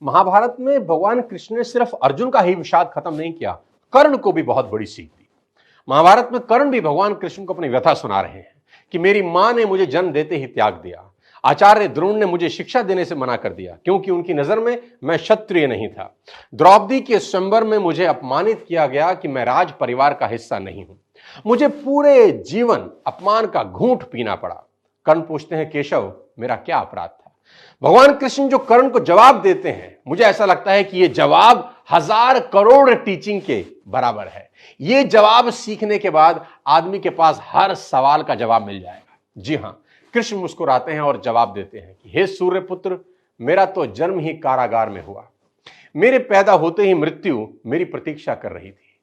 महाभारत में भगवान कृष्ण ने सिर्फ अर्जुन का ही विषाद खत्म नहीं किया, कर्ण को भी बहुत बड़ी सीख दी। महाभारत में कर्ण भी भगवान कृष्ण को अपनी व्यथा सुना रहे हैं कि मेरी मां ने मुझे जन्म देते ही त्याग दिया, आचार्य द्रोण ने मुझे शिक्षा देने से मना कर दिया क्योंकि उनकी नजर में मैं क्षत्रिय नहीं था। द्रौपदी के स्वयंवर में मुझे अपमानित किया गया कि मैं राज परिवार का हिस्सा नहीं हूं। मुझे पूरे जीवन अपमान का घूंट पीना पड़ा। कर्ण पूछते हैं, केशव मेरा क्या अपराध था? भगवान कृष्ण जो कर्ण को जवाब देते हैं, मुझे ऐसा लगता है कि यह जवाब 1000 करोड़ टीचिंग के बराबर है। यह जवाब सीखने के बाद आदमी के पास हर सवाल का जवाब मिल जाएगा। जी हां, कृष्ण मुस्कुराते हैं और जवाब देते हैं कि हे सूर्यपुत्र, मेरा तो जन्म ही कारागार में हुआ। मेरे पैदा होते ही मृत्यु मेरी प्रतीक्षा कर रही थी।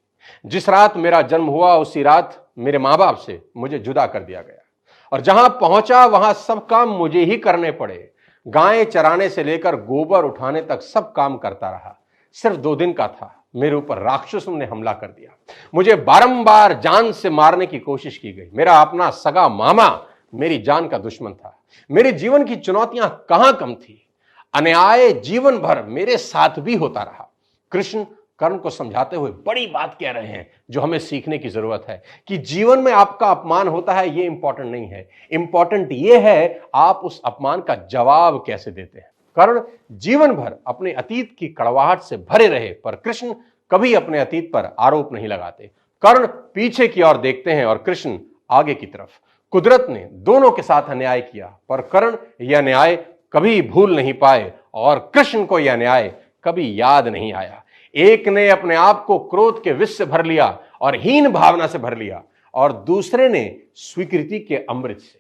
जिस रात मेरा जन्म हुआ उसी रात मेरे मां बाप से मुझे जुदा कर दिया गया और जहां पहुंचा वहां सब काम मुझे ही करने पड़े। गायें चराने से लेकर गोबर उठाने तक सब काम करता रहा। सिर्फ 2 दिन का था, मेरे ऊपर राक्षसों ने हमला कर दिया। मुझे बारंबार जान से मारने की कोशिश की गई। मेरा अपना सगा मामा मेरी जान का दुश्मन था। मेरे जीवन की चुनौतियां कहां कम थी। अन्याय जीवन भर मेरे साथ भी होता रहा। कृष्ण कर्ण को समझाते हुए बड़ी बात कह रहे हैं जो हमें सीखने की जरूरत है कि जीवन में आपका अपमान होता है, यह इंपॉर्टेंट नहीं है। इंपॉर्टेंट यह है आप उस अपमान का जवाब कैसे देते हैं। कर्ण जीवन भर अपने अतीत की कड़वाहट से भरे रहे, पर कृष्ण कभी अपने अतीत पर आरोप नहीं लगाते। कर्ण पीछे की ओर देखते हैं और कृष्ण आगे की तरफ। कुदरत ने दोनों के साथ अन्याय किया, पर कर्ण यह न्याय कभी भूल नहीं पाए और कृष्ण को यह न्याय कभी याद नहीं आया। एक ने अपने आप को क्रोध के विष से भर लिया और हीन भावना से भर लिया और दूसरे ने स्वीकृति के अमृत से।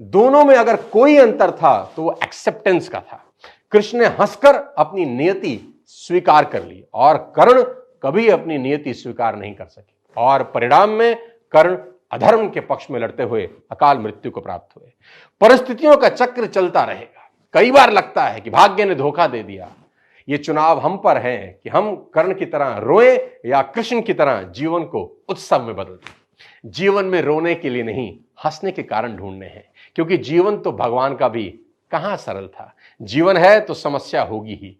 दोनों में अगर कोई अंतर था तो वो एक्सेप्टेंस का था। कृष्ण ने हंसकर अपनी नियति स्वीकार कर ली और कर्ण कभी अपनी नियति स्वीकार नहीं कर सके और परिणाम में कर्ण अधर्म के पक्ष में लड़ते हुए अकाल मृत्यु को प्राप्त हुए। परिस्थितियों का चक्र चलता रहेगा। कई बार लगता है कि भाग्य ने धोखा दे दिया। ये चुनाव हम पर है कि हम कर्ण की तरह रोएं या कृष्ण की तरह जीवन को उत्सव में बदल दें। जीवन में रोने के लिए नहीं, हंसने के कारण ढूंढने हैं, क्योंकि जीवन तो भगवान का भी कहां सरल था। जीवन है तो समस्या होगी ही।